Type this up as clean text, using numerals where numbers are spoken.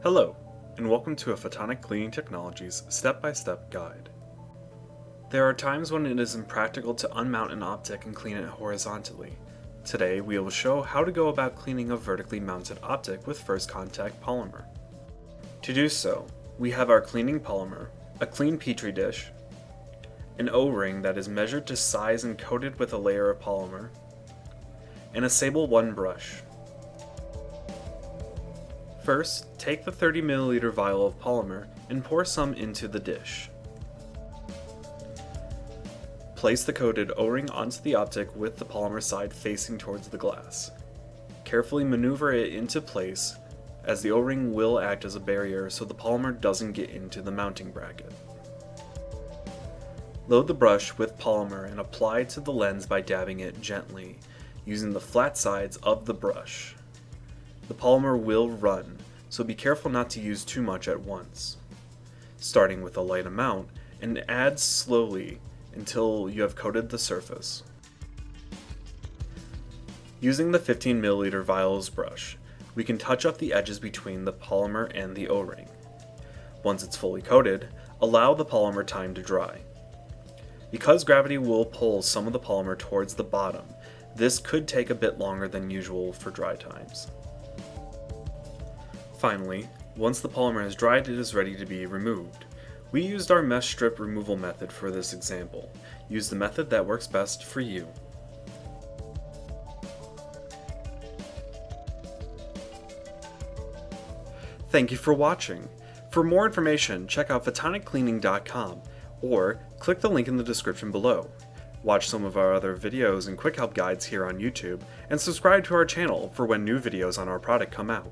Hello, and welcome to a Photonic Cleaning Technologies step-by-step guide. There are times when it is impractical to unmount an optic and clean it horizontally. Today we will show how to go about cleaning a vertically mounted optic with first contact polymer. To do so, we have our cleaning polymer, a clean petri dish, an O-ring that is measured to size and coated with a layer of polymer, and a Sable 1 brush. First, take the 30 ml vial of polymer and pour some into the dish. Place the coated O-ring onto the optic with the polymer side facing towards the glass. Carefully maneuver it into place, as the O-ring will act as a barrier so the polymer doesn't get into the mounting bracket. Load the brush with polymer and apply to the lens by dabbing it gently, using the flat sides of the brush. The polymer will run, so be careful not to use too much at once. Starting with a light amount, and add slowly until you have coated the surface. Using the 15 ml vials brush, we can touch up the edges between the polymer and the O-ring. Once it's fully coated, allow the polymer time to dry. Because gravity will pull some of the polymer towards the bottom, this could take a bit longer than usual for dry times. Finally, once the polymer is dried, it is ready to be removed. We used our mesh strip removal method for this example. Use the method that works best for you. Thank you for watching. For more information, check out photoniccleaning.com or click the link in the description below. Watch some of our other videos and quick help guides here on YouTube, and subscribe to our channel for when new videos on our product come out.